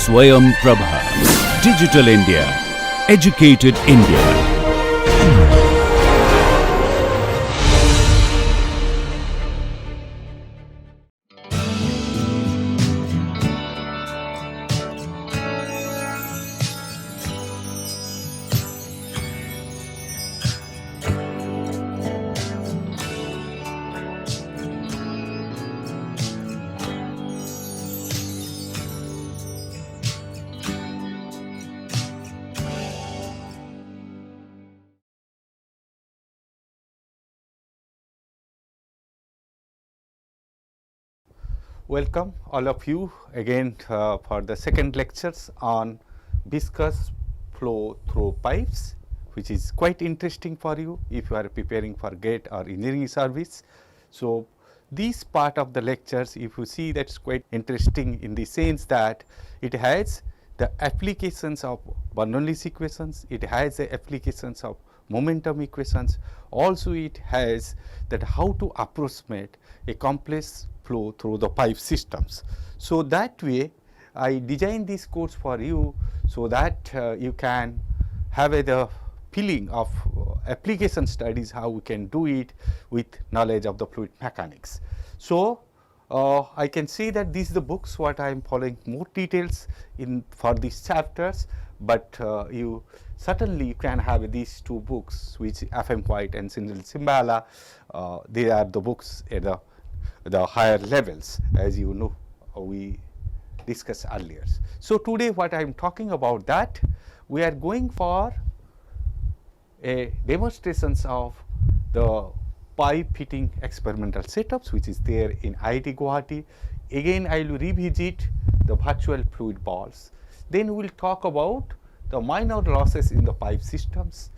Swayam Prabha. Digital India. Educated India. Welcome all of you again for the second lectures on viscous flow through pipes, which is quite interesting for you if you are preparing for GATE or engineering service. So, this part of the lectures, if you see, that's quite interesting in the sense that it has the applications of Bernoulli's equations, it has the applications of momentum equations, also it has that how to approximate a complex flow through the pipe systems. So, that way I designed this course for you, so that you can have the feeling of application studies, how we can do it with knowledge of the fluid mechanics. So, I can see that these are the books what I am following more details in for these chapters, but you certainly can have these two books which F.M. White and Sindel Simbala, they are the books at the higher levels, as you know we discussed earlier. So, today what I am talking about, that we are going for a demonstrations of the pipe fitting experimental setups which is there in IIT Guwahati. Again I will revisit the virtual fluid balls, then we will talk about the minor losses in the pipe systems,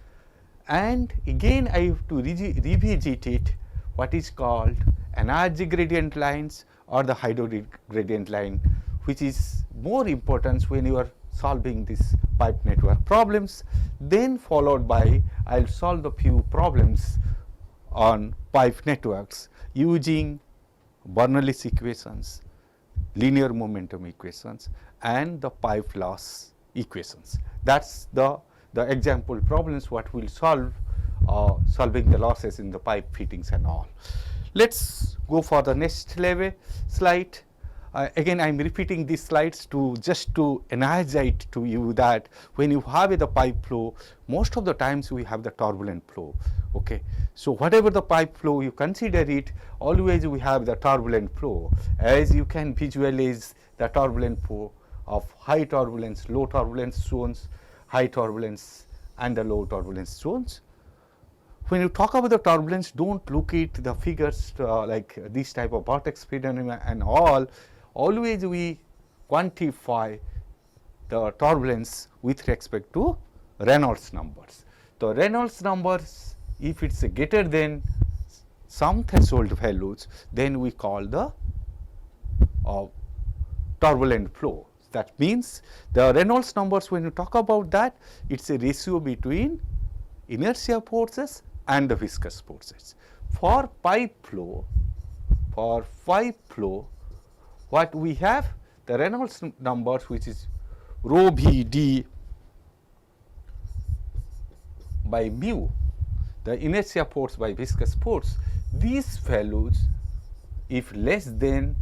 and again I have to revisit it what is called energy gradient lines or the hydrogen gradient line, which is more important when you are solving this pipe network problems. Then followed by I will solve the few problems on pipe networks using Bernoulli's equations, linear momentum equations and the pipe loss equations. That is the example problems what we will solve solving the losses in the pipe fittings and all. Let us go for the next level slide. Again I am repeating these slides to just to energize to you that when you have the pipe flow, most of the times we have the turbulent flow. Okay. So, whatever the pipe flow you consider it, always we have the turbulent flow, as you can visualize the turbulent flow of high turbulence, low turbulence zones, high turbulence and the low turbulence zones. When you talk about the turbulence, do not look at the figures like this type of vortex phenomena and all. Always we quantify the turbulence with respect to Reynolds numbers. The Reynolds numbers, if it is greater than some threshold values, then we call the turbulent flow. That means the Reynolds numbers, when you talk about that, it is a ratio between inertia forces and the viscous forces. For pipe flow, what we have the Reynolds numbers which is rho v d by mu, the inertia force by viscous force. These values, if less than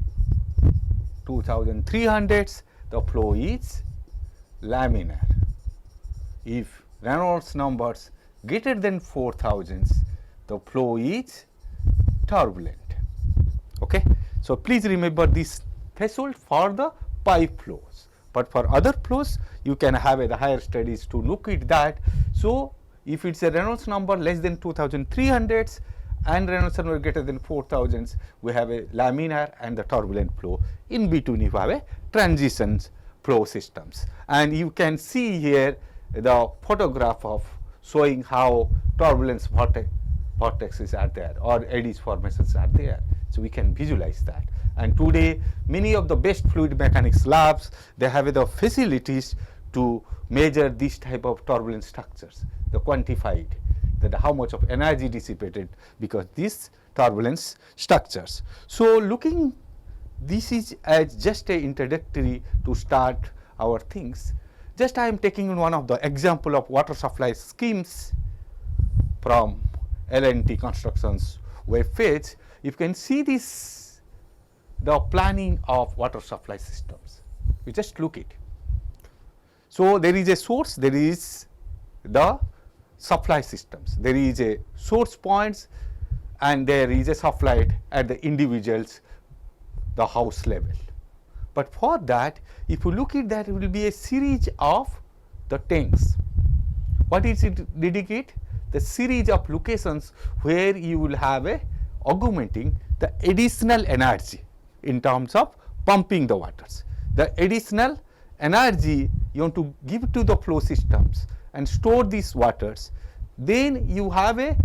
2300, the flow is laminar. If Reynolds numbers greater than 4000, the flow is turbulent. Okay. So, please remember this threshold for the pipe flows, but for other flows you can have the higher studies to look at that. So, if it is a Reynolds number less than 2300 and Reynolds number greater than 4000, we have a laminar and the turbulent flow. In between you have a transition flow systems, and you can see here the photograph of showing how turbulence vortexes are there or eddies formations are there. So, we can visualize that, and today many of the best fluid mechanics labs, they have the facilities to measure this type of turbulence structures, the quantified, that how much of energy dissipated because these turbulence structures. So, looking this is as just a introductory to start our things. Just I am taking one of the example of water supply schemes from L&T Construction's web page. You can see this, the planning of water supply systems. You just look it. So there is a source, there is the supply systems. There is a source points and there is a supply at the individuals, the house level. But for that, if you look at that, it will be a series of the tanks. What is it dedicate? The series of locations where you will have a augmenting the additional energy in terms of pumping the waters. The additional energy you want to give to the flow systems and store these waters. Then you have a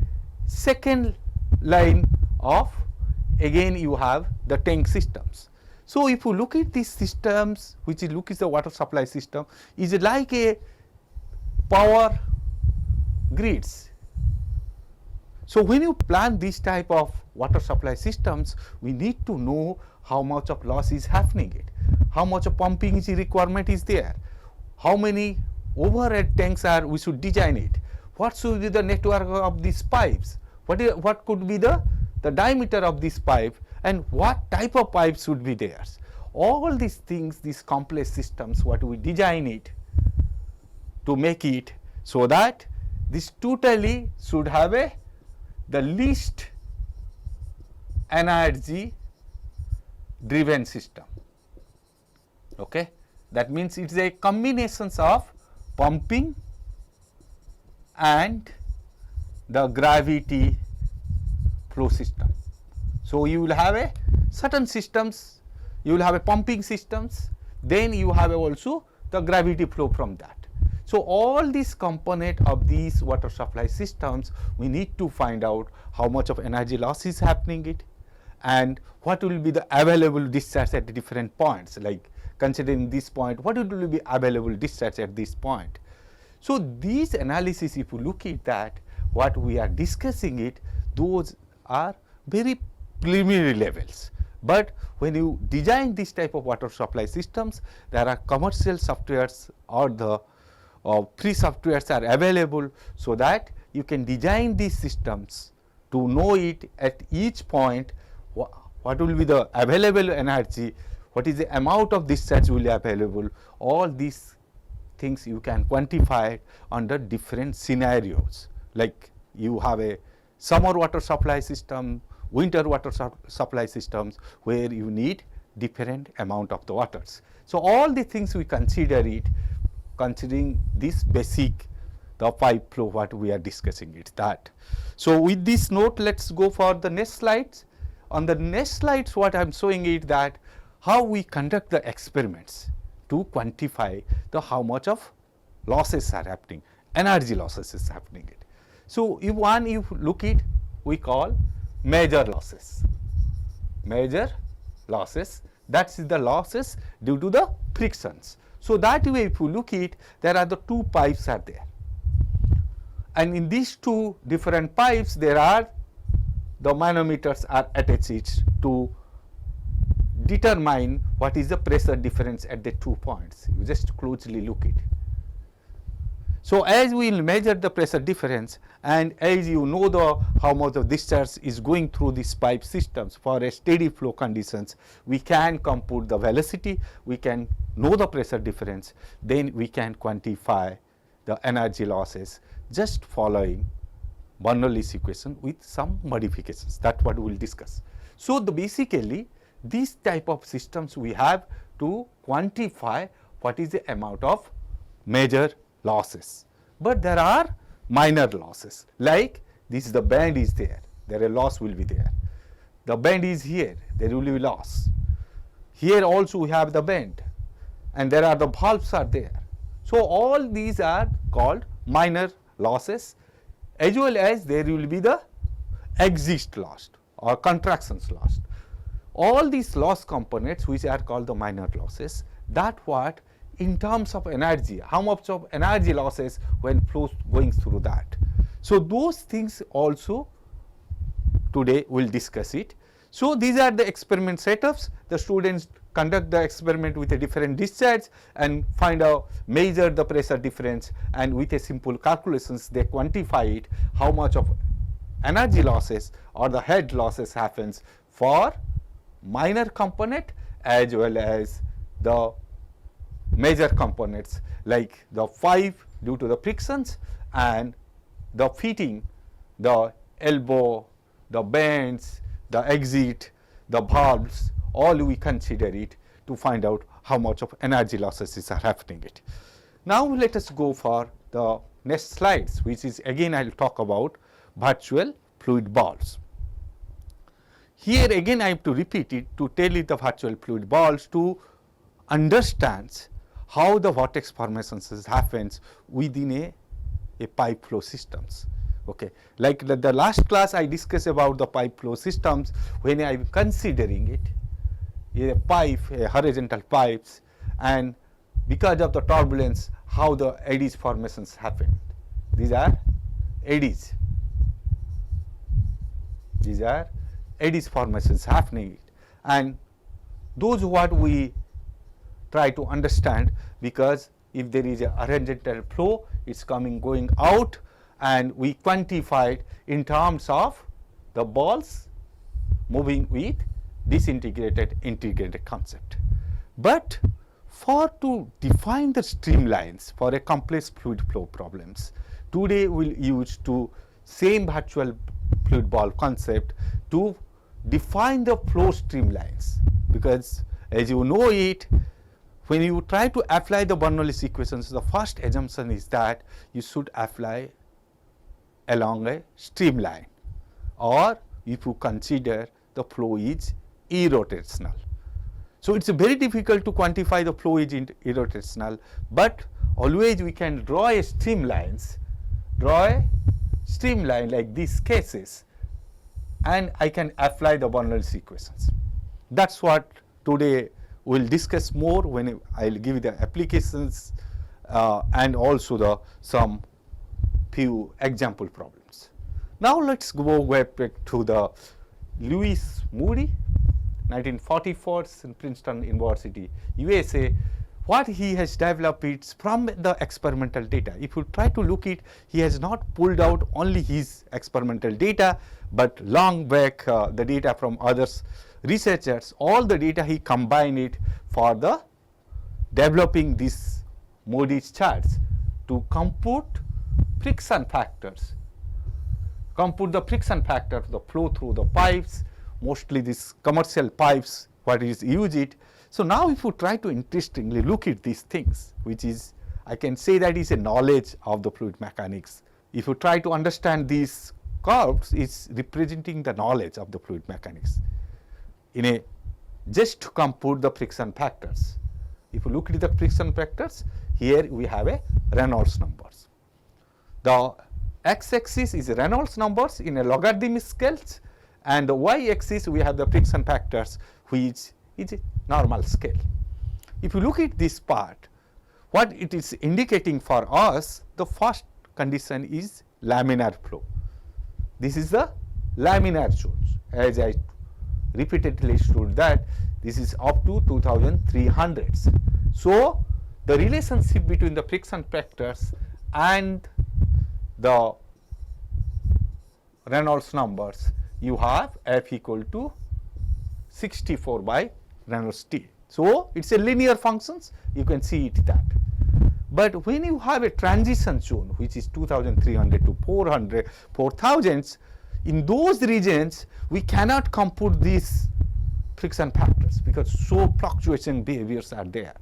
second line of, again you have the tank systems. So if you look at these systems, which is look at the water supply system, is like a power grids. So when you plan this type of water supply systems, we need to know how much of loss is happening it, how much of pumping is requirement is there, how many overhead tanks are we should design it, what should be the network of these pipes, what could be the diameter of this pipe, and what type of pipe should be there. All these things, these complex systems, what we design it to make it so that this totally should have a the least energy driven system. Okay, that means it is a combination of pumping and the gravity flow system. So you will have a certain systems, you will have a pumping systems, then you have also the gravity flow from that. So all these component of these water supply systems, we need to find out how much of energy loss is happening it, and what will be the available discharge at the different points, like considering this point, what will be available discharge at this point. So these analysis, if you look at that, what we are discussing it, those are very preliminary levels. But when you design this type of water supply systems, there are commercial softwares or the free softwares are available, so that you can design these systems to know it at each point, what will be the available energy, what is the amount of discharge will be available. All these things you can quantify under different scenarios, like you have a summer water supply system, winter water supply systems, where you need different amount of the waters. So all the things we consider it, considering this basic the pipe flow what we are discussing it that. So with this note, let's go for the next slides. On the next slides, what I am showing it that how we conduct the experiments to quantify the how much of losses are happening, energy losses is happening it. So if you look it, we call major losses. Major losses, that is the losses due to the frictions. So that way if you look it, there are the two pipes are there, and in these two different pipes there are the manometers are attached to determine what is the pressure difference at the 2 points. You just closely look it. So as we will measure the pressure difference, and as you know the how much of discharge is going through these pipe systems for a steady flow conditions, we can compute the velocity, we can know the pressure difference, then we can quantify the energy losses just following Bernoulli's equation with some modifications. That's what we will discuss. So basically these type of systems we have to quantify what is the amount of major losses, but there are minor losses, like this is the band is there a loss will be there, the band is here, there will be loss, here also we have the band, and there are the valves are there. So all these are called minor losses, as well as there will be the exist lost or contractions lost. All these loss components which are called the minor losses, that what in terms of energy, how much of energy losses when flows going through that. So those things also today we will discuss it. So, these are the experiment setups. The students conduct the experiment with a different discharge and find out, measure the pressure difference, and with a simple calculations they quantify it, how much of energy losses or the head losses happens for minor component as well as the major components like the pipe due to the frictions and the fitting, the elbow, the bends, the exit, the valves, all we consider it to find out how much of energy losses are happening it. Now let us go for the next slides, which is again I will talk about virtual fluid balls. Here again I have to repeat it to tell you the virtual fluid balls to understand how the vortex formations happens within a pipe flow systems. Okay. Like the last class I discussed about the pipe flow systems when I am considering it, a pipe, a horizontal pipes, and because of the turbulence how the eddies formations happen. These are eddies. These are eddies formations happening, and those what we try to understand, because if there is a horizontal flow, it's going out, and we quantify it in terms of the balls moving with disintegrated integrated concept. But for to define the streamlines for a complex fluid flow problems, today we'll use to same virtual fluid ball concept to define the flow streamlines, because as you know it, when you try to apply the Bernoulli's equations, the first assumption is that you should apply along a streamline, or if you consider the flow is irrotational. So, it is very difficult to quantify the flow is irrotational, but always we can draw a streamline like these cases, and I can apply the Bernoulli's equations. That is what today we will discuss more when I will give the applications and also some few example problems. Now let us go back to the Louis Moody, 1944 in Princeton University, USA. What he has developed is from the experimental data. If you try to look it, he has not pulled out only his experimental data, but long back the data from others researchers, all the data he combined it for the developing these Moody's charts to compute friction factors, compute the friction factor, the flow through the pipes, mostly these commercial pipes, what is use it. So now if you try to interestingly look at these things, which is, I can say that is a knowledge of the fluid mechanics. If you try to understand these curves, it's representing the knowledge of the fluid mechanics in a just to compute the friction factors. If you look at the friction factors, here we have a Reynolds numbers. The x-axis is Reynolds numbers in a logarithmic scales, and the y-axis we have the friction factors, which is a normal scale. If you look at this part, what it is indicating for us, the first condition is laminar flow. This is the laminar zones, as I repeatedly showed that this is up to 2300s. So, the relationship between the friction factors and the Reynolds numbers, you have F equal to 64 by Reynolds T. So, it is a linear functions, you can see it that. But when you have a transition zone, which is 2300 to 400, 4000s, in those regions we cannot compute these friction factors, because so fluctuation behaviors are there.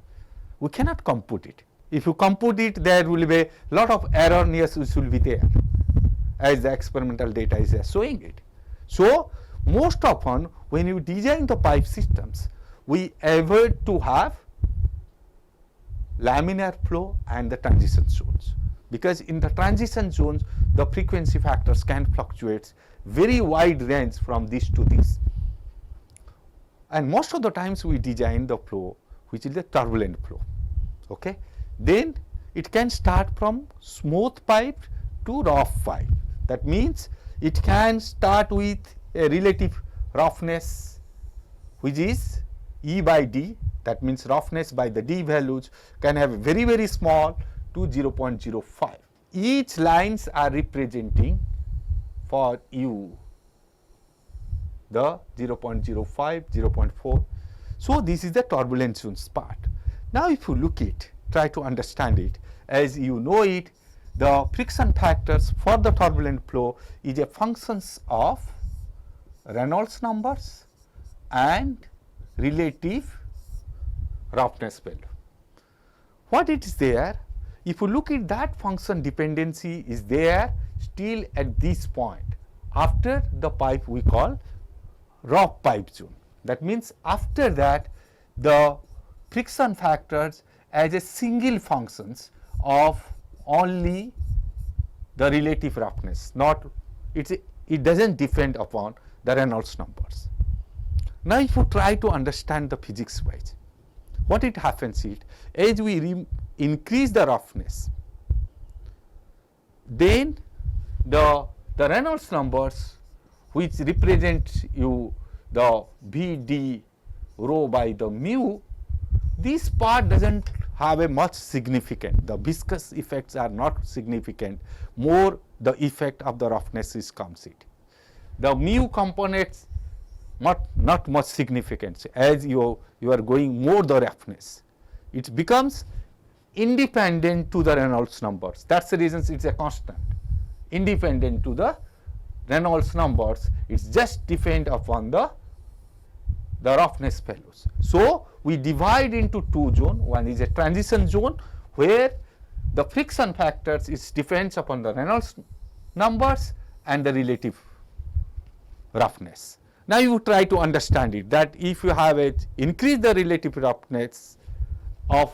We cannot compute it. If you compute it, there will be a lot of erroneous which will be there, as the experimental data is showing it. So, most often when you design the pipe systems, we avoid to have laminar flow and the transition zones, because in the transition zones the frequency factors can fluctuate very wide range from this to this, and most of the times we design the flow which is the turbulent flow. Okay. Then it can start from smooth pipe to rough pipe. That means it can start with a relative roughness, which is E by D, that means roughness by the D values, can have very, very small to 0.05. Each lines are representing for you the 0.05, 0.4. So this is the turbulence zones part. Now if you look it, try to understand it, as you know it, the friction factors for the turbulent flow is a functions of Reynolds numbers and relative roughness value. What it is there, if you look at that function dependency is there still at this point after the pipe we call rough pipe zone. That means after that the friction factors as a single functions of only the relative roughness, not it doesn't depend upon the Reynolds numbers. Now if you try to understand the physics wise, what it happens is as we increase the roughness, then the Reynolds numbers which represent you the VD rho by the mu, this part doesn't have a much significant, the viscous effects are not significant, more the effect of the roughness is comes it. The mu components not much significant, as you are going more the roughness, it becomes independent to the Reynolds numbers. That's the reason it's a constant, independent to the Reynolds numbers, it's just depend upon the roughness values. So we divide into two zones. One is a transition zone where the friction factors is depends upon the Reynolds numbers and the relative roughness. Now you try to understand it, that if you have it increase the relative roughness of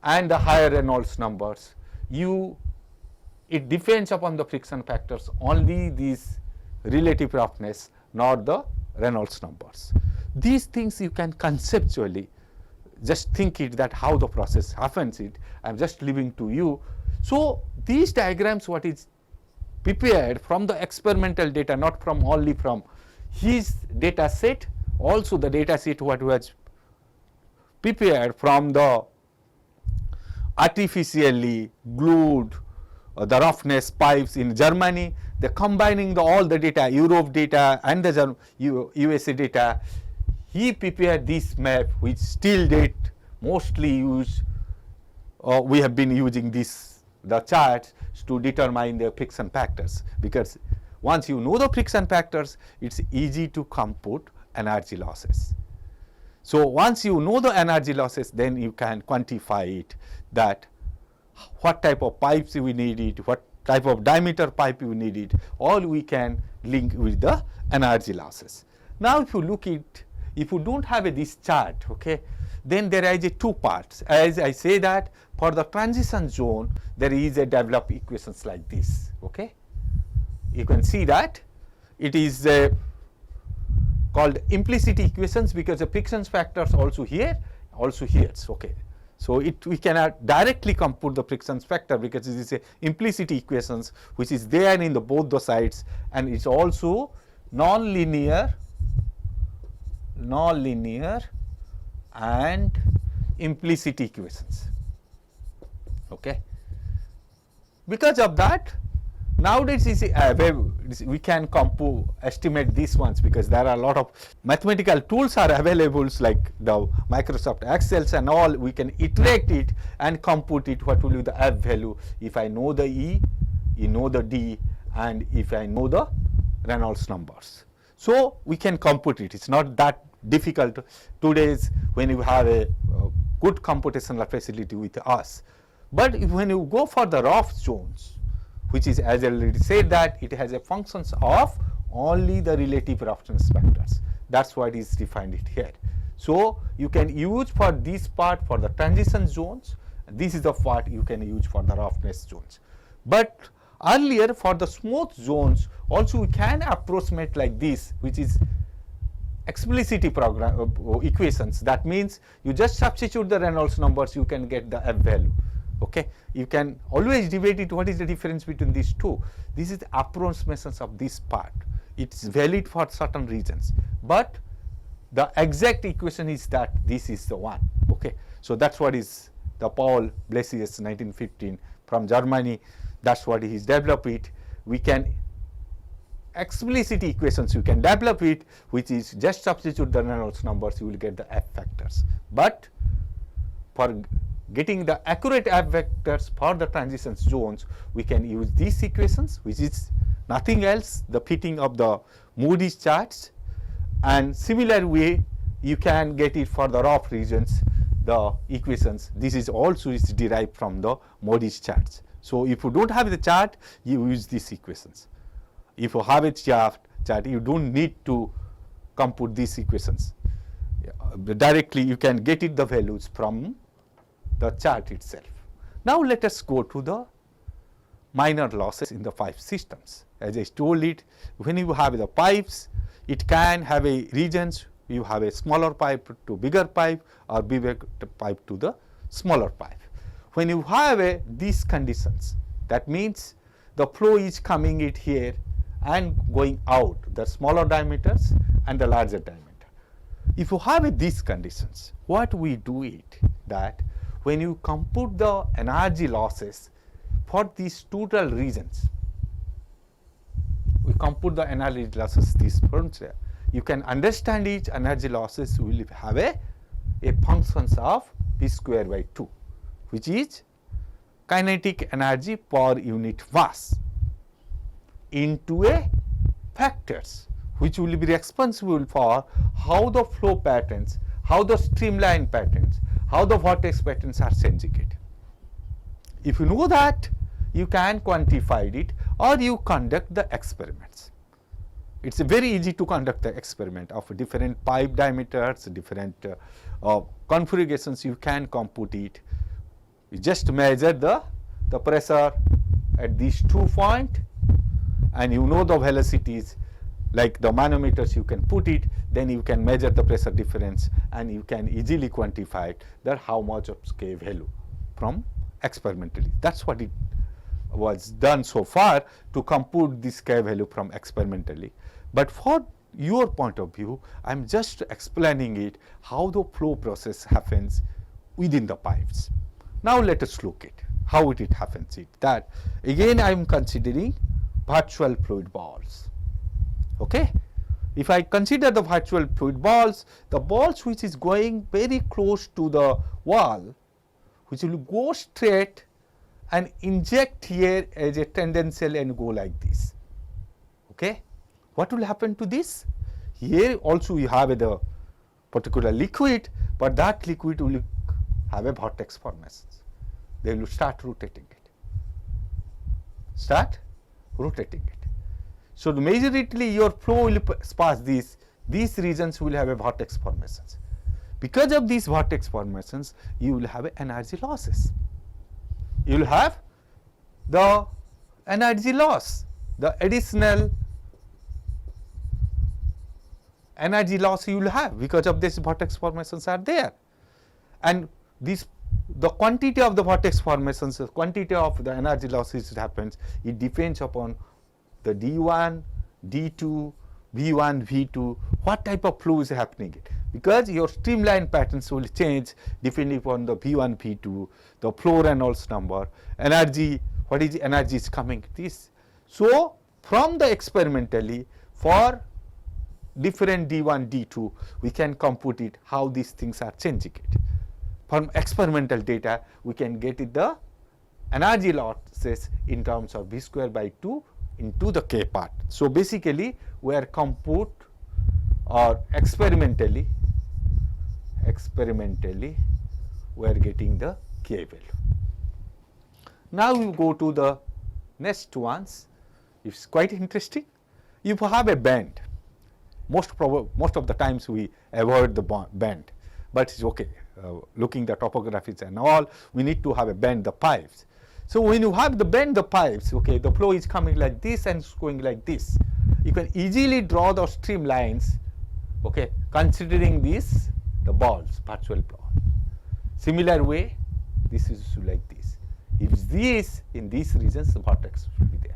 and the higher Reynolds numbers, it depends upon the friction factors only these relative roughness, not the Reynolds numbers. These things you can conceptually just think it, that how the process happens it. I am just leaving to you. So these diagrams what is prepared from the experimental data, not from only from his data set, also the data set what was prepared from the artificially glued the roughness pipes in Germany. They are combining all the data, Europe data and the USA data. He prepared this map which still date mostly used, we have been using the charts to determine the friction factors, because once you know the friction factors, it's easy to compute energy losses. So once you know the energy losses, then you can quantify it, that what type of pipes we need it, what type of diameter pipe you need it, all we can link with the energy losses. Now if you look at, if you don't have this chart, okay, then there is two parts. As I say that for the transition zone, there is a developed equations like this, okay. You can see that it is called implicit equations because the friction factors also here, okay. So we cannot directly compute the friction factor because it is a implicit equations which is there in both the sides, and it's also non-linear and implicit equations, okay. Because of that, nowadays we can estimate these ones, because there are a lot of mathematical tools are available like the Microsoft Excels and all. We can iterate it and compute it, what will be the F value if I know the E, you know the D, and if I know the Reynolds numbers. So we can compute it. It's not that difficult today's when you have a good computational facility with us. But when you go for the rough zones, which is, as I already said, that it has a functions of only the relative roughness factors. That's why it is defined it here. So you can use for this part for the transition zones. This is the part you can use for the roughness zones. But earlier for the smooth zones also we can approximate like this, which is explicit equations. That means you just substitute the Reynolds numbers, you can get the F value. Okay, you can always debate it, what is the difference between these two. This is the approximations of this part. it's valid for certain regions, but the exact equation is that this is the one. Okay, so that's what is the Paul Blasius 1915 from Germany. That's what he's developed it. We can explicit equations you can develop it, which is just substitute the Reynolds numbers, you will get the F factors. But for getting the accurate F vectors for the transition zones, we can use these equations, which is nothing else, the fitting of the Moody's charts. And similar way, you can get it for the rough regions, the equations. This is also is derived from the Moody's charts. So if you don't have the chart, you use these equations. If you have a chart, you don't need to compute these equations. Directly you can get it the values from the chart itself. Now let us go to the minor losses in the pipe systems. As I told it, when you have the pipes, it can have a regions, you have a smaller pipe to bigger pipe or bigger pipe to the smaller pipe. When you have these conditions, that means the flow is coming it here and going out, the smaller diameters and the larger diameter. If you have these conditions, what we do it that when you compute the energy losses for these total regions, we compute the energy losses these terms there. You can understand each energy losses will have a functions of P square by 2, which is kinetic energy per unit mass into a factors which will be responsible for how the flow patterns, how the streamline patterns, how the vortex patterns are changing it. If you know that, you can quantify it or you conduct the experiments. It's very easy to conduct the experiment of different pipe diameters, different configurations. You can compute it. You just measure the pressure at these 2 points, and you know the velocities, like the manometers you can put it, then you can measure the pressure difference and you can easily quantify that how much of K value from experimentally. That's what it was done so far to compute this K value from experimentally. But for your point of view, I am just explaining it how the flow process happens within the pipes. Now let us look at how it happens. That again I am considering virtual fluid balls. Okay, if I consider the virtual fluid balls, the balls which is going very close to the wall, which will go straight and inject here as a tangential and go like this. Okay, what will happen to this? Here also you have the particular liquid, but that liquid will have a vortex formations. They will start rotating it. So majorly your flow will pass these regions will have a vortex formations. Because of these vortex formations, you will have energy losses. You will have the energy loss, the additional energy loss you will have because of this vortex formations are there. And the quantity of the vortex formations, the quantity of the energy losses happens, it depends upon the D1, D2, V1, V2, what type of flow is happening. Because your streamline patterns will change depending upon the V1, V2, the flow Reynolds number, energy, what is the energy is coming this. So from the experimentally for different D1, D2, we can compute it how these things are changing it. From experimental data, we can get it the energy losses in terms of V square by 2 into the K part. So basically, we are compute or experimentally, we are getting the K value. Now we go to the next ones. It's quite interesting. If you have a bend, most of the times we avoid the bend, but it's okay. Looking the topographies and all, we need to have a bend the pipes. So when you have the bend the pipes, okay, the flow is coming like this and it's going like this. You can easily draw the streamlines, okay, considering this the balls, virtual ball. Similar way, this is like this. If this in these regions, the vortex will be there.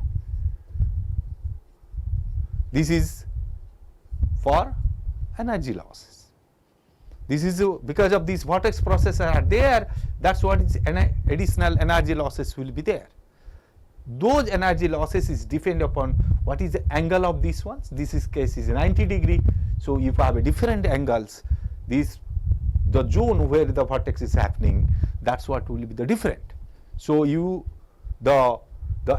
This is for energy losses. This is because of these vortex processes are there, that is what is additional energy losses will be there. Those energy losses is depend upon what is the angle of these ones. This is case is 90 degree. So if I have a different angles, this the zone where the vortex is happening, that's what will be the different. So the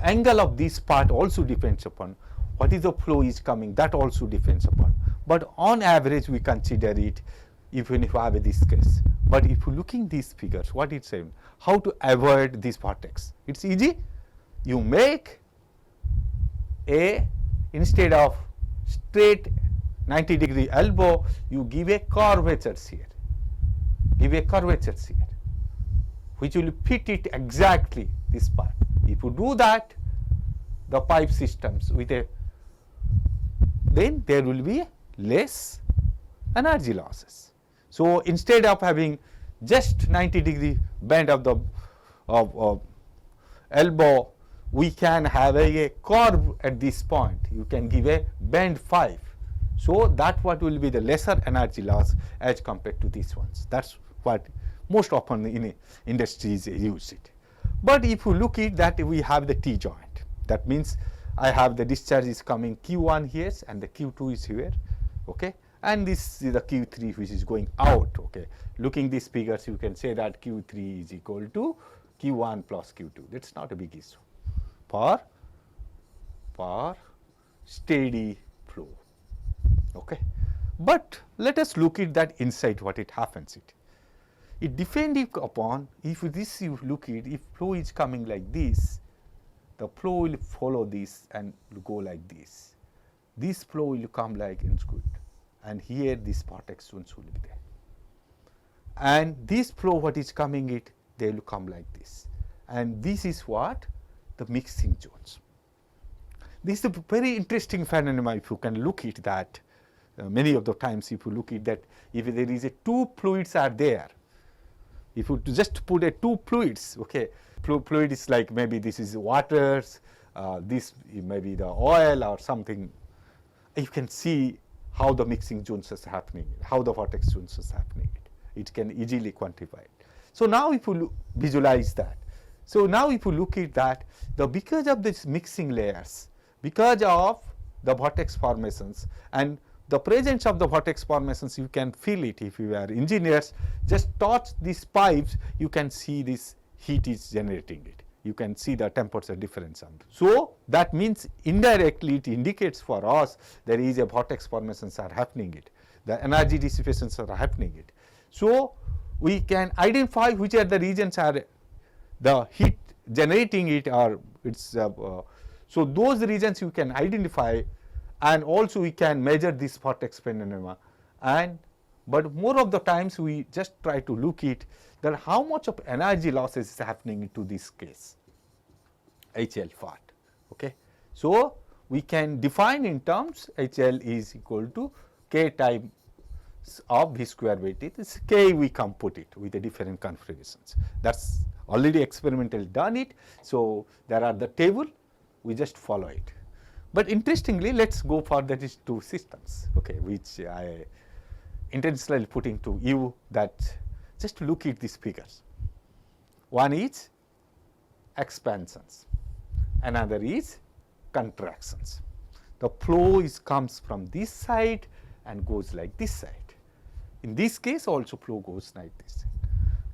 angle of this part also depends upon what is the flow is coming, that also depends upon. But on average we consider it even if I have this case. But if you looking these figures, what it's saying, how to avoid this vortex? It's easy. You make instead of straight 90 degree elbow, you give a curvature here. Give a curvature here, which will fit it exactly this part. If you do that, the pipe systems with then there will be less energy losses. So instead of having just 90 degree bend of the elbow, we can have a curve at this point. You can give a bend 5. So that what will be the lesser energy loss as compared to these ones. That's what most often in industries use it. But if you look at that, we have the T joint. That means I have the discharge is coming Q1 here and the Q2 is here, okay, and this is the Q3 which is going out, okay. Looking these figures, you can say that Q3 is equal to Q1 plus Q2. That's not a big issue for steady flow, okay. But let us look at that inside what it happens. It depends upon if this you look at, if flow is coming like this, the flow will follow this and go like this. This flow will come like it's good, and here this vortex zones will be there. And this flow what is coming it, they will come like this. And this is what? The mixing zones. This is a very interesting phenomenon if you can look at that. Many of the times if you look at that, if there is a two fluids are there, if you just put a two fluids, okay, fluid is like maybe this is waters, this may be the oil or something, you can see how the mixing zones is happening, how the vortex zones is happening. It can easily quantify it. So now if you visualize that, so now if you look at that, because of this mixing layers, because of the vortex formations and the presence of the vortex formations, you can feel it if you are engineers. Just touch these pipes, you can see this heat is generating it. You can see the temperature difference. So that means indirectly it indicates for us there is a vortex formations are happening it. The energy dissipations are happening it. So we can identify which are the regions are the heat generating it, or it's so those regions you can identify, and also we can measure this vortex phenomena. And but more of the times we just try to look at that how much of energy losses is happening into this case, HL part, okay. So we can define in terms HL is equal to K times of V square by T. This K we can put it with the different configurations. That's already experimentally done it. So there are the table, we just follow it. But interestingly, let's go for these two systems, okay, which I intentionally putting to you that just look at these figures. One is expansions, another is contractions. The flow comes from this side and goes like this side. In this case also flow goes like this.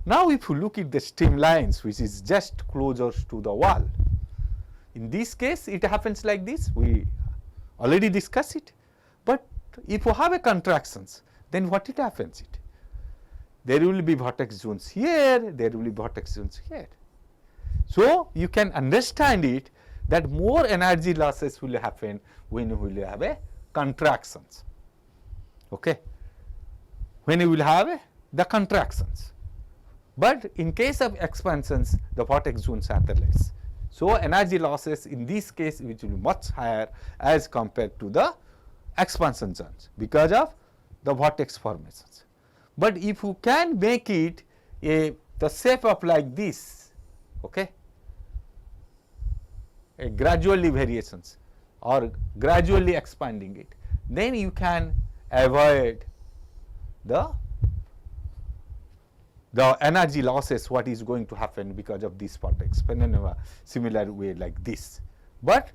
Now if you look at the streamlines, which is just closer to the wall, in this case it happens like this, we already discussed it. But if you have a contractions, then what it happens it? There will be vortex zones here, there will be vortex zones here. So you can understand it that more energy losses will happen when you will have a contractions, okay, when you will have the contractions. But in case of expansions, the vortex zones are the less. So energy losses in this case which will be much higher as compared to the expansion zones because of the vortex formations. But if you can make it the shape of like this, okay, gradually variations, or gradually expanding it, then you can avoid the energy losses what is going to happen because of this vortex in a similar way like this. But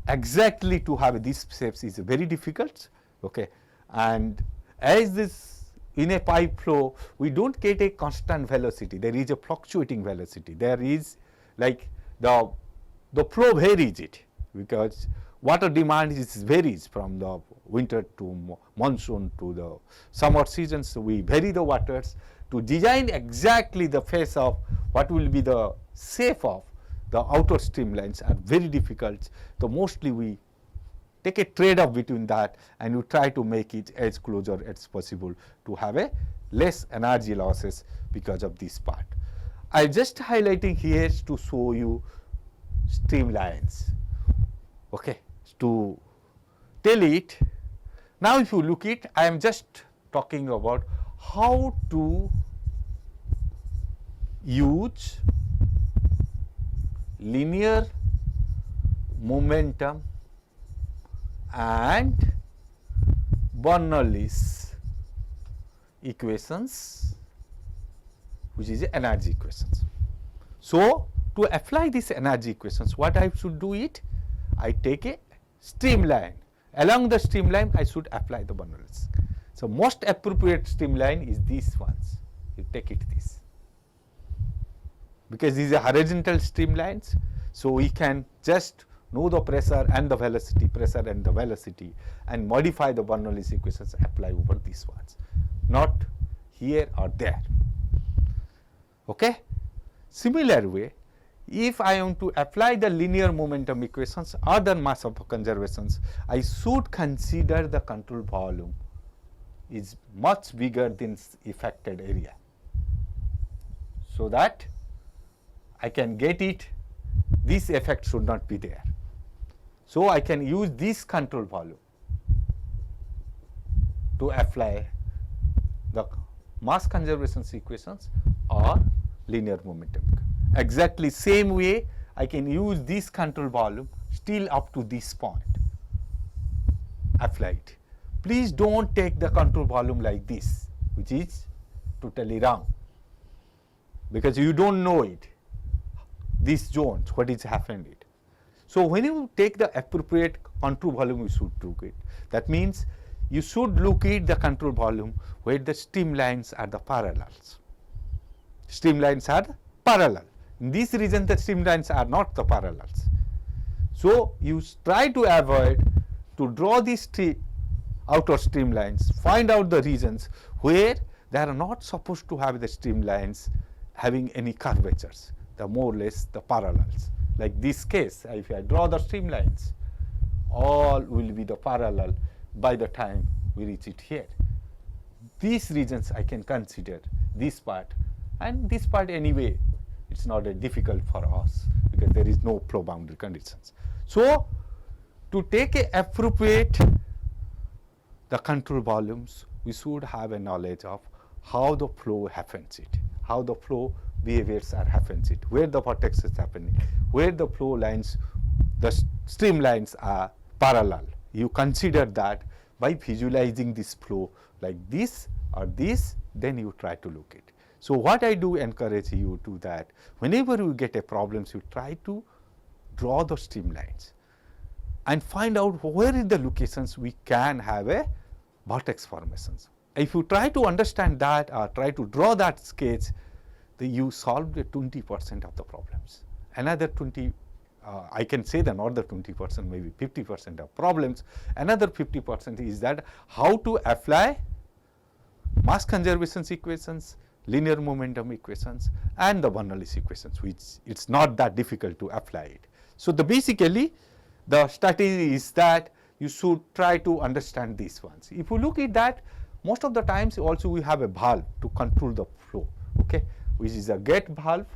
exactly to have these shapes is very difficult, okay. And as this in a pipe flow, we don't get a constant velocity, there is a fluctuating velocity, there is like the flow varies it, because water demand varies from the winter to monsoon to the summer seasons. So we vary the waters to design exactly the phase of what will be the shape of the outer streamlines are very difficult. So mostly we take a trade-off between that and we try to make it as closer as possible to have a less energy losses because of this part. I just highlighting here to show you streamlines, okay, to tell it. Now if you look it, I am just talking about how to use linear momentum and Bernoulli's equations, which is energy equations. So to apply these energy equations, what I should do it? I take a streamline. Along the streamline, I should apply the Bernoulli's. So most appropriate streamline is these ones. You take it this, because these are horizontal streamlines. So we can just know the pressure and the velocity, and modify the Bernoulli's equations, apply over these ones, not here or there. Okay. Similar way, if I am to apply the linear momentum equations or the mass of conservations, I should consider the control volume is much bigger than affected area, so that I can get it, this effect should not be there. So I can use this control volume to apply the mass conservation equations or linear momentum. Exactly same way I can use this control volume still up to this point, apply it. Please don't take the control volume like this, which is totally wrong, because you don't know it, these zones, what is happening it. So when you take the appropriate control volume, you should look it. That means you should look at the control volume where the streamlines are the parallels. Streamlines are parallel. In this region, the streamlines are not the parallels. So you try to avoid to draw these outer streamlines, find out the regions where they are not supposed to have the streamlines having any curvatures, the more or less the parallels. Like this case, if I draw the streamlines, all will be the parallel by the time we reach it here. These regions I can consider, this part, and this part anyway, it's not difficult for us because there is no flow boundary conditions. So to take a appropriate the control volumes, we should have a knowledge of how the flow happens it, how the flow behaviors are happens it, where the vortex is happening, where the flow lines, the streamlines are parallel. You consider that by visualizing this flow like this or this, then you try to look it. So what I do encourage you to that, whenever you get a problems, you try to draw the streamlines and find out where in the locations we can have a vortex formations. If you try to understand that or try to draw that sketch, then you solve the 20% of the problems. Another 20, I can say the another 20%, maybe 50% of problems. Another 50% is that how to apply mass conservation equations, linear momentum equations, and the Bernoulli's equations, which it's not that difficult to apply it. So basically, the strategy is that you should try to understand these ones. If you look at that, most of the times also we have a valve to control the flow, okay, which is a gate valve,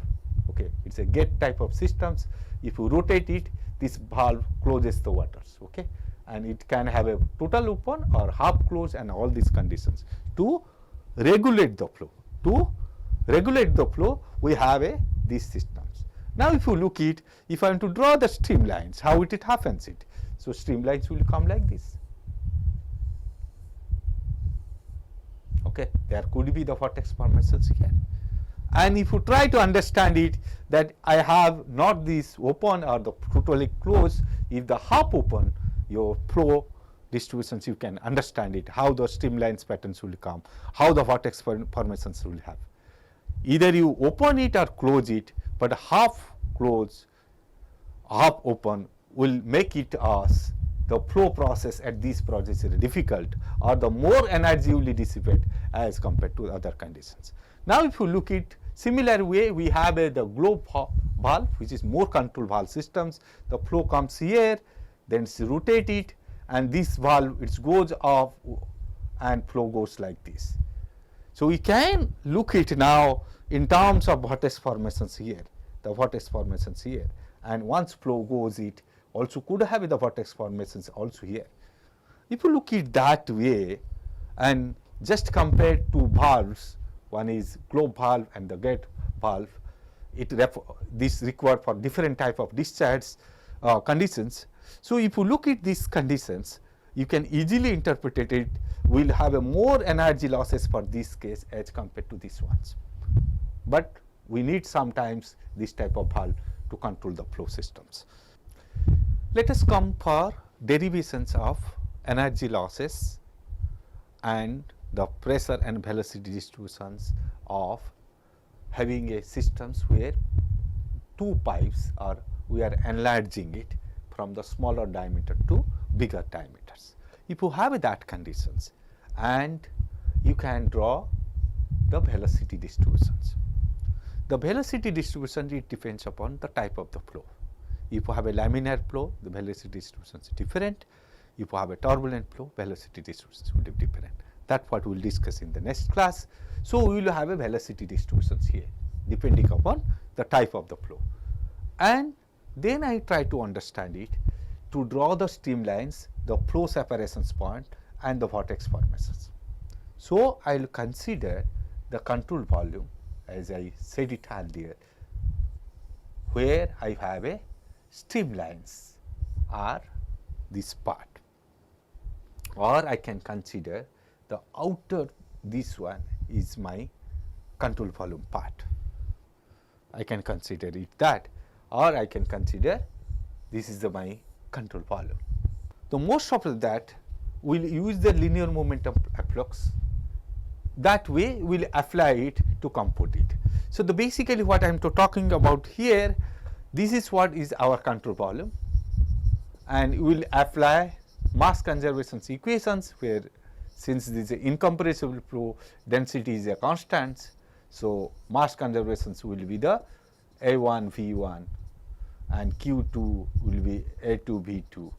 okay, it's a gate type of systems. If you rotate it, this valve closes the waters, okay, and it can have a total open or half close and all these conditions to regulate the flow. To regulate the flow, we have these systems. Now if you look it, if I want to draw the streamlines, how it happens it? So streamlines will come like this. Okay, there could be the vortex formations here. And if you try to understand it, that I have not this open or the totally closed, if the half open, your flow distributions, you can understand it, how the streamlines patterns will come, how the vortex formations will have. Either you open it or close it, but half close, half open will make it as the flow process at this process is difficult, or the more energy will dissipate as compared to other conditions. Now if you look at similar way, we have the globe valve, which is more control valve systems. The flow comes here, then it's rotated, and this valve it goes off and flow goes like this. So we can look it now in terms of vortex formations here, the vortex formations here, and once flow goes it also could have the vortex formations also here. If you look at that way and just compare two valves, one is globe valve and the gate valve, this required for different type of discharge conditions. So if you look at these conditions, you can easily interpret it, will have a more energy losses for this case as compared to these ones. But we need sometimes this type of valve to control the flow systems. Let us come for derivations of energy losses and the pressure and velocity distributions of having a systems where two pipes are, we are enlarging it from the smaller diameter to bigger diameters. If you have that conditions, and you can draw the velocity distributions. The velocity distribution, it depends upon the type of the flow. If you have a laminar flow, the velocity distribution is different. If you have a turbulent flow, velocity distributions will be different. That's what we will discuss in the next class. So we will have a velocity distributions here, depending upon the type of the flow. And then I try to understand it to draw the streamlines, the flow separations point and the vortex formations. So I will consider the control volume, as I said it earlier, where I have a streamlines are this part, or I can consider the outer, this one is my control volume part. I can consider it that, or I can consider this is my control volume. The most of that will use the linear momentum flux. That way we will apply it to compute it. So the basically what I am talking about here, this is what is our control volume, and we will apply mass conservation equations where, since this is an incompressible flow, density is a constant. So mass conservations will be the A1 V1 and Q2 will be A2 V2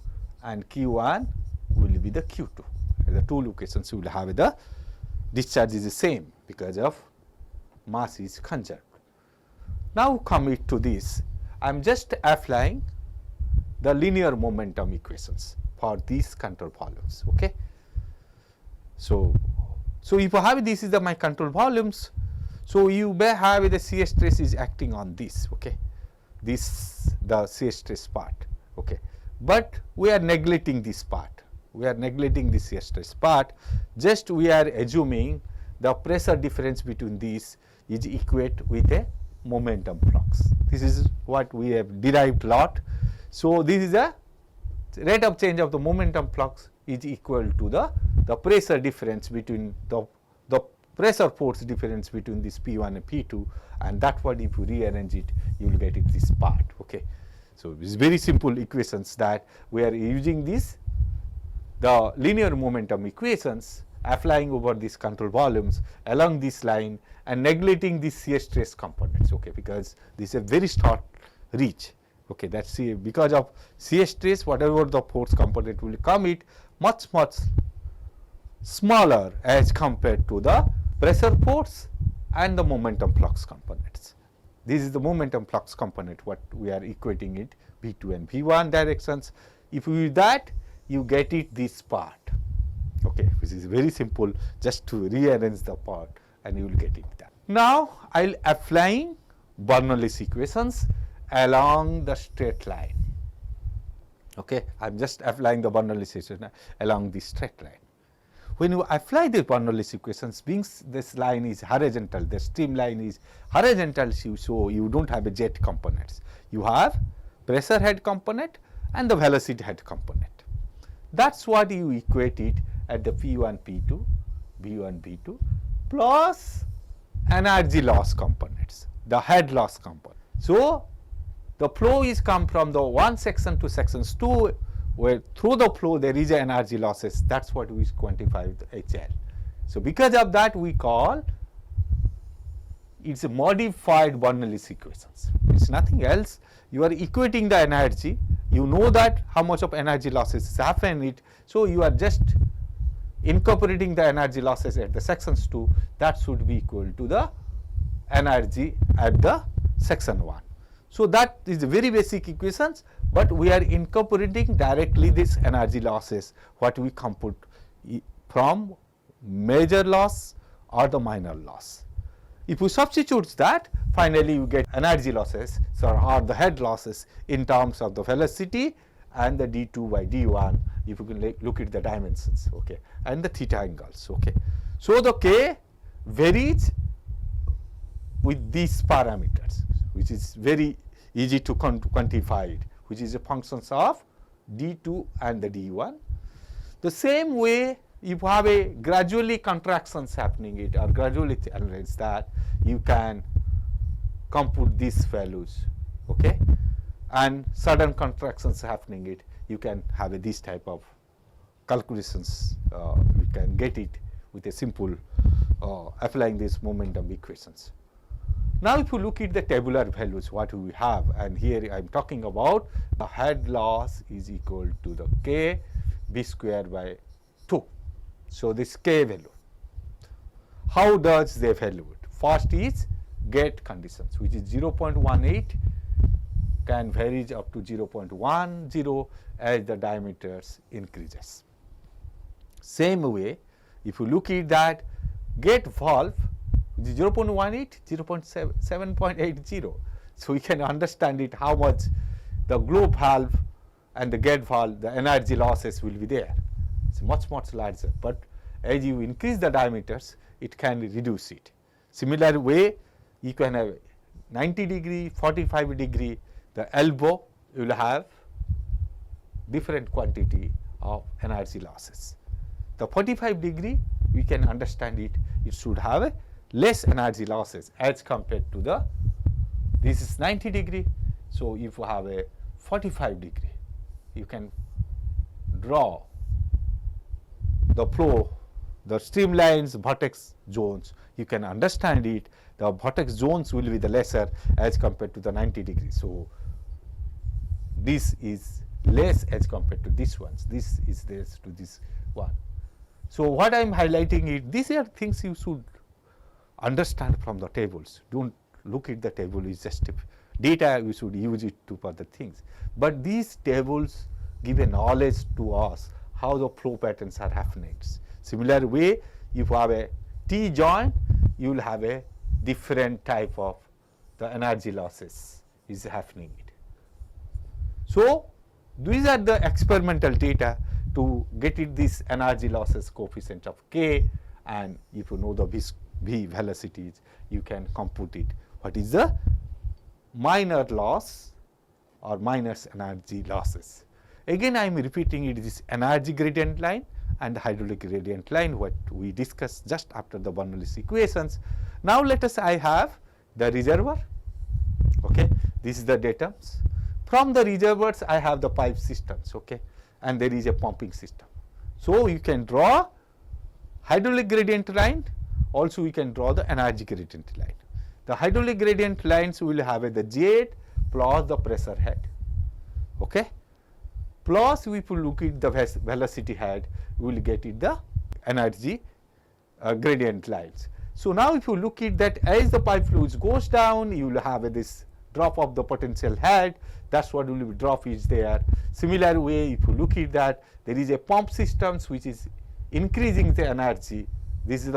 and Q1 will be the Q2. The two locations will have the discharge is the same because of mass is conserved. Now come it to this, I am just applying the linear momentum equations for these control volumes. Okay. So if you have this is my control volumes, so you may have the shear stress is acting on this. Okay, this the shear stress part. Okay, but we are neglecting this part. We are neglecting this shear stress part. Just we are assuming the pressure difference between these is equate with a momentum flux. This is what we have derived lot. So this is a rate of change of the momentum flux is equal to the pressure difference between the pressure force difference between this P1 and P2, and that what if you rearrange it, you will get it this part. Okay. So it's very simple equations that we are using this, the linear momentum equations, applying over these control volumes along this line and neglecting these shear stress components. Okay, because this is a very short reach. Okay, that's because of shear stress, whatever the force component will come, it much smaller as compared to the pressure force and the momentum flux components. This is the momentum flux component what we are equating it V2 and V1 directions. If you use that, you get it this part. Okay, which is very simple, just to rearrange the part and you will get it that. Now I will applying Bernoulli's equations along the straight line. Okay, I am just applying the Bernoulli's equation along the straight line. When you apply the Bernoulli's equations, means this line is horizontal, the streamline is horizontal, so you don't have a jet components. You have pressure head component and the velocity head component. That's what you equate it at the P1, P2, B1, B2 plus energy loss components, the head loss component. So the flow is come from the one section to sections 2, where through the flow there is energy losses. That's what we quantify with HL. So because of that, we call it's a modified Bernoulli's equations. It's nothing else. You are equating the energy. You know that how much of energy losses happen it. So you are just incorporating the energy losses at the sections 2. That should be equal to the energy at the section 1. So that is very basic equations, but we are incorporating directly this energy losses, what we compute from major loss or the minor loss. If we substitute that, finally you get energy losses, so or the head losses in terms of the velocity and the d2 by d1, if you can look at the dimensions, okay, and the theta angles, okay. So the k varies with these parameters, which is very easy to quantify it, which is a functions of d2 and the d1. The same way, if you have a gradually contractions happening it or gradually analyze that, you can compute these values, okay, and sudden contractions happening it, you can have this type of calculations. You can get it with a simple applying these momentum equations. Now if you look at the tabular values what we have, and here I am talking about the head loss is equal to the k b square by 2. So this k value, how does they value it? First is gate conditions, which is 0.18 can vary up to 0.10 as the diameters increases. Same way, if you look at that gate valve, 0.18, 7.80. So we can understand it how much the globe valve and the gate valve, the energy losses will be there. It's much larger, but as you increase the diameters, it can reduce it. Similar way, you can have 90 degree, 45 degree, the elbow, you will have different quantity of energy losses. The 45 degree, we can understand it, it should have a less energy losses as compared to the, this is 90 degree. So if you have a 45 degree, you can draw the flow, the streamlines, vortex zones, you can understand it, the vortex zones will be the lesser as compared to the 90 degrees. So this is less as compared to this ones, this is less to this one. So what I am highlighting it, these are things you should understand from the tables. Don't look at the table, it's just data, we should use it to further things. But these tables give a knowledge to us how the flow patterns are happening. Similar way, if you have a T joint, you will have a different type of the energy losses is happening. So these are the experimental data to get it this energy losses coefficient of k, and if you know the v velocities, you can compute it. What is the minor loss or minus energy losses? Again, I am repeating it, this energy gradient line and the hydraulic gradient line, what we discussed just after the Bernoulli's equations. Now let us, I have the reservoir, okay, this is the datums. From the reservoirs, I have the pipe systems, okay, and there is a pumping system. So you can draw hydraulic gradient line, also we can draw the energy gradient line. The hydraulic gradient lines will have the jet plus the pressure head, okay, plus if you look at the velocity head, we will get it the energy gradient lines. So now if you look at that, as the pipe fluids goes down, you will have this drop of the potential head, that's what will be drop is there. Similar way, if you look at that, there is a pump systems which is increasing the energy. This is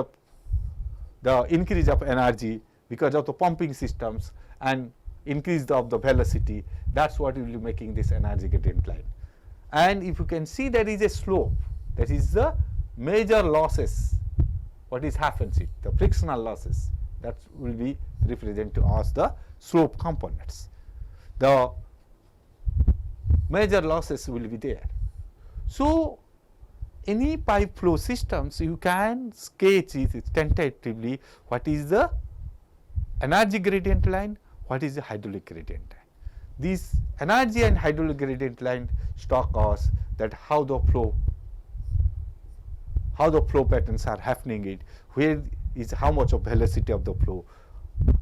the increase of energy because of the pumping systems, and increase of the velocity, that's what will be making this energy gradient line. And if you can see, there is a slope, that is the major losses, what is happens it, the frictional losses, that will be represented to us the slope components. The major losses will be there. So any pipe flow systems, you can sketch it tentatively, what is the energy gradient line, what is the hydraulic gradient line. These energy and hydraulic gradient line talk us that how the flow patterns are happening, it where is how much of velocity of the flow,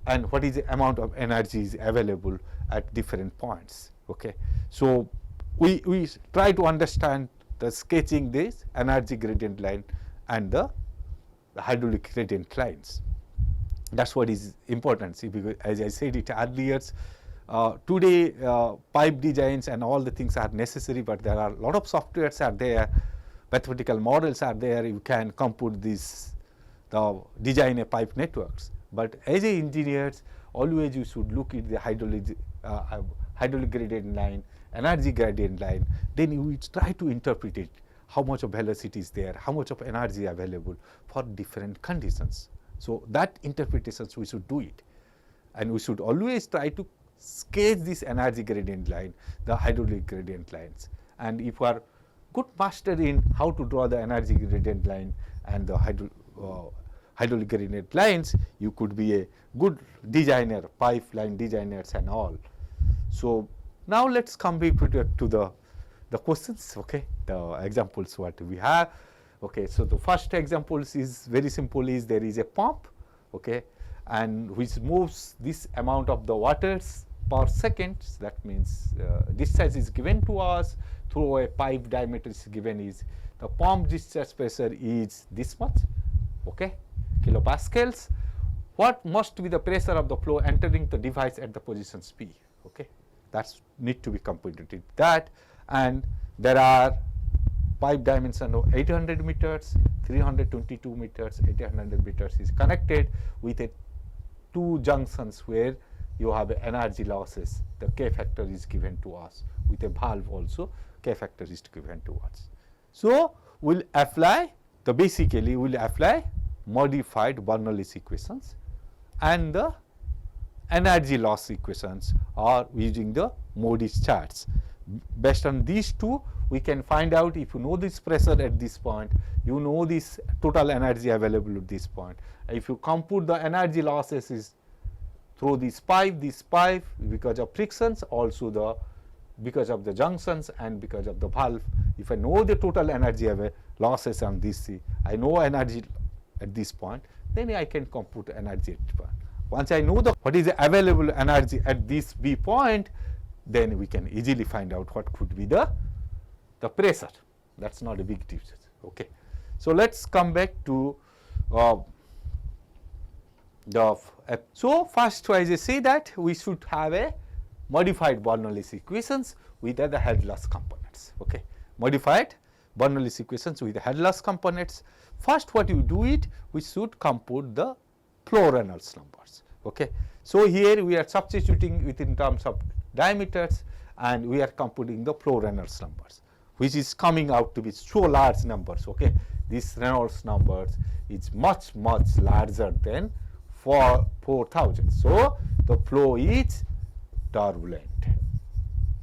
and what is the amount of energy is available at different points. Okay, so we try to understand the sketching this energy gradient line and the hydraulic gradient lines. That's what is important. See, because as I said it earlier, today pipe designs and all the things are necessary, but there are a lot of softwares are there, mathematical models are there, you can compute this, the design a pipe networks. But as a engineers, always you should look at the hydraulic gradient line, energy gradient line, then you try to interpret it, how much of velocity is there, how much of energy available for different conditions. So that interpretations we should do it, and we should always try to sketch this energy gradient line, the hydraulic gradient lines. And if you are good master in how to draw the energy gradient line and the hydraulic gradient lines, you could be a good designer, pipeline designers and all. So now let's come back to the questions, okay, the examples what we have. Okay, so the first example is very simple, is there is a pump, okay, and which moves this amount of the waters per second. That means discharge is given to us through a pipe diameter is given, is the pump discharge pressure is this much, okay, kilopascals. What must be the pressure of the flow entering the device at the position P, okay, that's need to be computed that. And there are pipe dimension of 800 meters, 322 meters, 800 meters is connected with a two junctions where you have energy losses. The K factor is given to us with a valve also, K factor is given to us. So we'll apply the basically we'll apply modified Bernoulli's equations and the energy loss equations, or using the Modi's charts. Based on these two, we can find out, if you know this pressure at this point, you know this total energy available at this point. If you compute the energy losses is through this pipe because of frictions, also because of the junctions and because of the valve. If I know the total energy losses on this, I know energy at this point, then I can compute energy at this point. Once I know what is the available energy at this B point, then we can easily find out what could be the pressure. That's not a big difference. Okay. So let's come back to so first as I say that we should have a modified Bernoulli's equations with the head loss components. Okay. Modified Bernoulli's equations with the head loss components. First what you do it, we should compute the flow Reynolds numbers. Okay. So here we are substituting within terms of diameters, and we are computing the flow Reynolds numbers, which is coming out to be so large numbers. Okay, this Reynolds numbers is much larger than 4,000. So the flow is turbulent.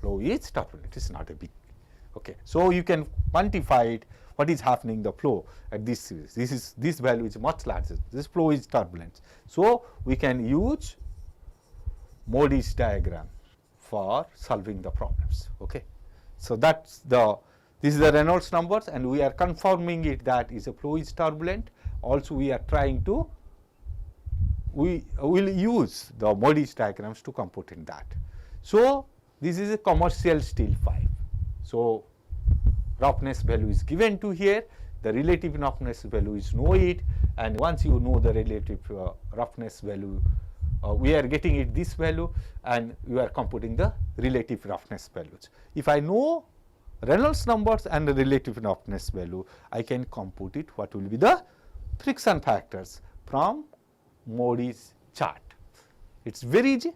Flow is turbulent. It's not a big. Okay, so you can quantify it. What is happening? The flow at this value is much larger. This flow is turbulent. So we can use Modi's diagram for solving the problems. Okay, so that's this is the Reynolds numbers, and we are confirming it that is a flow is turbulent. Also we are trying to we will use the Modi's diagrams to compute in that. So this is a commercial steel pipe. So roughness value is given to here, the relative roughness value is know it, and once you know the relative roughness value, we are getting it this value, and we are computing the relative roughness values. If I know Reynolds numbers and the relative roughness value, I can compute it what will be the friction factors from Modi's chart. It's very easy.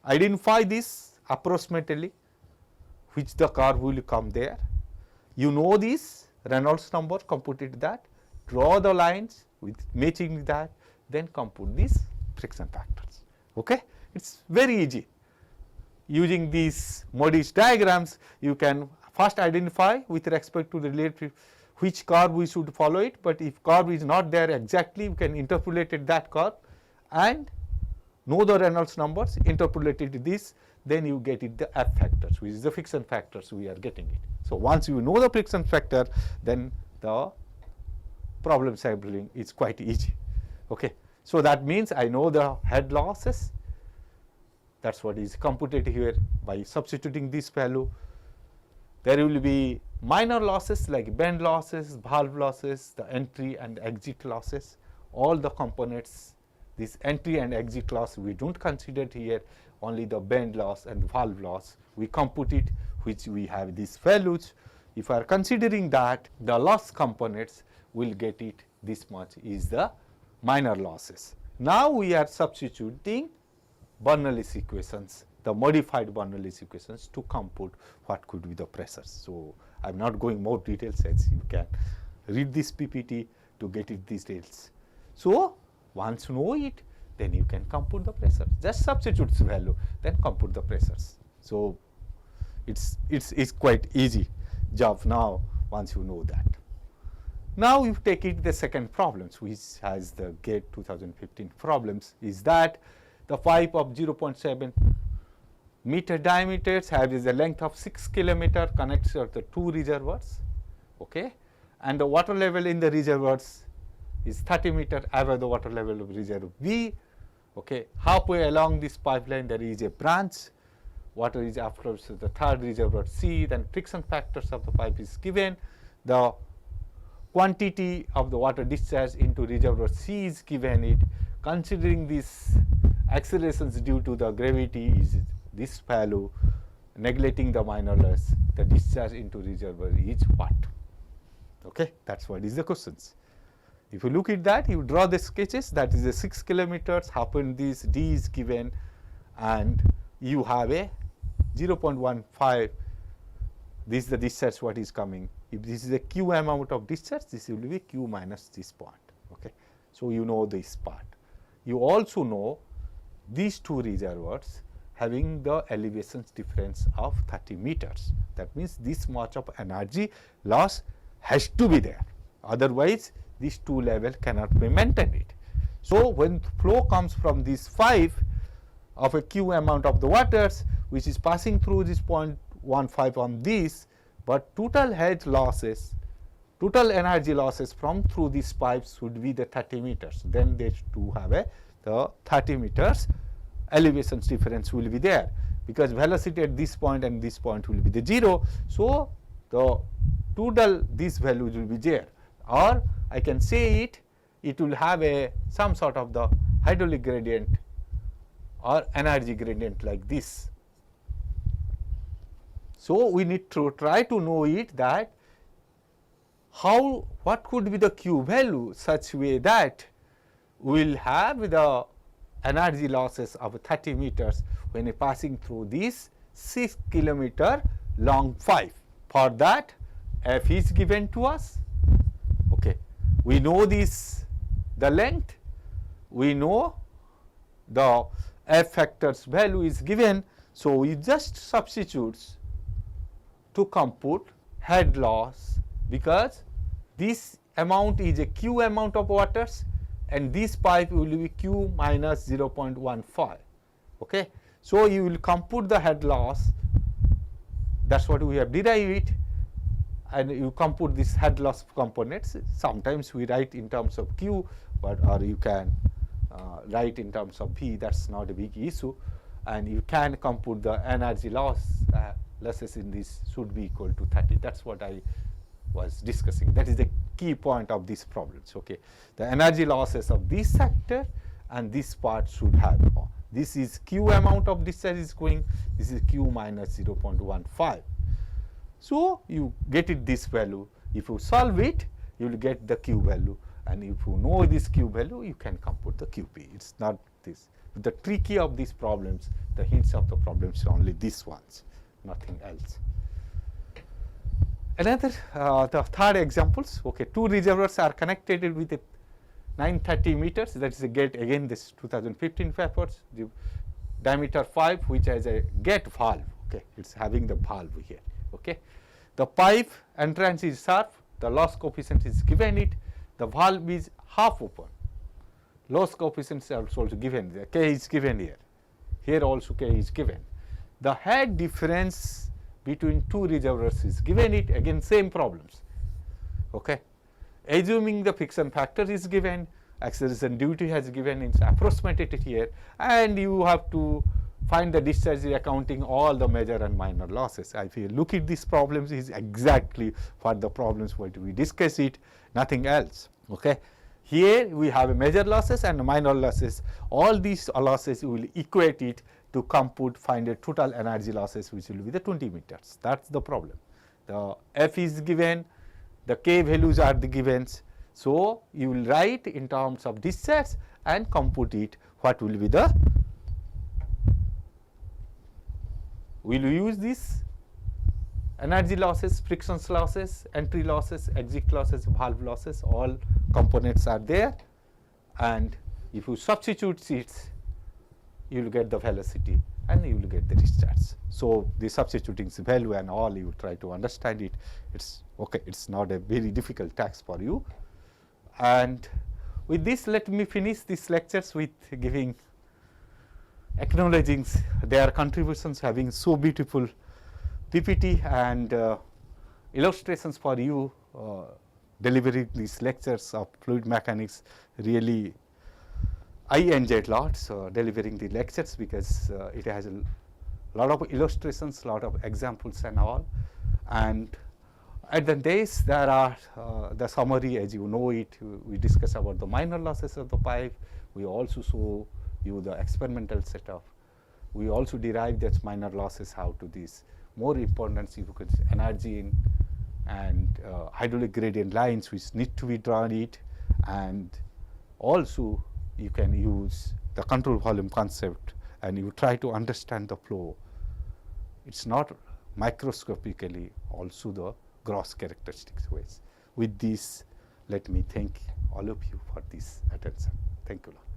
identify this approximately, which the curve will come there. You know this Reynolds number, computed that, draw the lines with matching that, then compute these friction factors. Okay? It's very easy. Using these Modi's diagrams, you can first identify with respect to the relative which curve we should follow it, but if curve is not there exactly, you can interpolate that curve and know the Reynolds numbers, interpolate this, then you get it the F factors, which is the friction factors we are getting it. So, once you know the friction factor, then the problem solving is quite easy. Okay. So, that means I know the head losses, that is what is computed here by substituting this value. There will be minor losses like bend losses, valve losses, the entry and exit losses, all the components. This entry and exit loss we do not consider here, only the bend loss and valve loss we compute it, which we have these values. If I are considering that, the loss components will get it, this much is the minor losses. Now, we are substituting Bernoulli's equations, the modified Bernoulli's equations to compute what could be the pressures. So, I am not going more details, as you can read this PPT to get it these details. So, once you know it, then you can compute the pressure. Just substitute the value, then compute the pressures. So, it's quite easy job now once you know that. Now, you take it the second problems, which has the GATE 2015 problems, is that the pipe of 0.7 meter diameters has a length of 6 kilometer, connects to the two reservoirs, okay, and the water level in the reservoirs is 30 meter above the water level of reservoir B. Okay. Halfway along this pipeline there is a branch, water is after the third reservoir C, then friction factors of the pipe is given, the quantity of the water discharge into reservoir C is given it, considering this accelerations due to the gravity is this value, neglecting the minor loss, the discharge into reservoir is what? Okay. That is what is the questions. If you look at that, you draw the sketches, that is a 6 kilometers, happen this D is given, and you have a 0.15, this is the discharge what is coming. If this is a Q amount of discharge, this will be Q minus this point. Okay. So, you know this part. You also know these two reservoirs having the elevations difference of 30 meters. That means, this much of energy loss has to be there, otherwise these two level cannot be maintained. So, when flow comes from this 5 of a Q amount of the waters, which is passing through this 0.15 on this, but total head losses, total energy losses from through these pipes should be the 30 meters. Then they do have the 30 meters elevations difference will be there, because velocity at this point and this point will be the 0. So, the total this value will be there, or I can say it will have some sort of the hydraulic gradient or energy gradient like this. So, we need to try to know it that what could be the Q value such way that we will have the energy losses of 30 meters when passing through this 6 kilometer long pipe. For that, F is given to us. Okay. We know this, the length, we know the F factors value is given. So, we just substitutes to compute head loss, because this amount is a Q amount of waters and this pipe will be Q minus 0.15. Okay. So, you will compute the head loss, that is what we have derived it, and you compute this head loss components. Sometimes we write in terms of Q, but or you can write in terms of V, that is not a big issue, and you can compute the energy losses in this should be equal to 30. That is what I was discussing. That is the key point of these problems. Okay. The energy losses of this sector and this part should have, this is Q amount of discharge is going, this is Q minus 0.15. So, you get it this value. If you solve it, you will get the Q value, and if you know this Q value, you can compute the QP. It's not this. The tricky of these problems, the hints of the problems are only these ones, nothing else. Another, the third examples, okay, two reservoirs are connected with a 930 meters, that is a gate, again this 2015 papers, the diameter 5, which has a gate valve, okay, it's having the valve here, okay. The pipe entrance is sharp, the loss coefficient is given it, the valve is half open, loss coefficient is also given, the K is given here, here also K is given. The head difference between two reservoirs is given it, again same problems, okay. Assuming the friction factor is given, acceleration duty has given, it's approximated here, and you have to find the discharge accounting all the major and minor losses. If you look at these problems, is exactly for the problems what we discuss it, nothing else, okay. Here we have a major losses and minor losses. All these losses will equate it to compute, find a total energy losses, which will be the 20 meters. That's the problem. The F is given, the K values are the givens. So you will write in terms of discharge and compute it, what will be the, we will use this energy losses, frictions losses, entry losses, exit losses, valve losses, all components are there, and if you substitute it, you will get the velocity and you will get the discharge. So the substituting value and all, you try to understand it, it's okay, it's not a very difficult task for you. And with this, let me finish these lectures with giving, acknowledging their contributions, having so beautiful PPT and illustrations for you, delivering these lectures of fluid mechanics. Really, I enjoyed lots delivering the lectures, because it has a lot of illustrations, lot of examples and all. And at the days, there are the summary, as you know it, we discuss about the minor losses of the pipe. We also show you the experimental setup. We also derive that minor losses, how to this. More importance, you could energy in and hydraulic gradient lines which need to be drawn it, and also you can use the control volume concept and you try to understand the flow. It's not microscopically, also the gross characteristics ways. With this, let me thank all of you for this attention. Thank you a lot.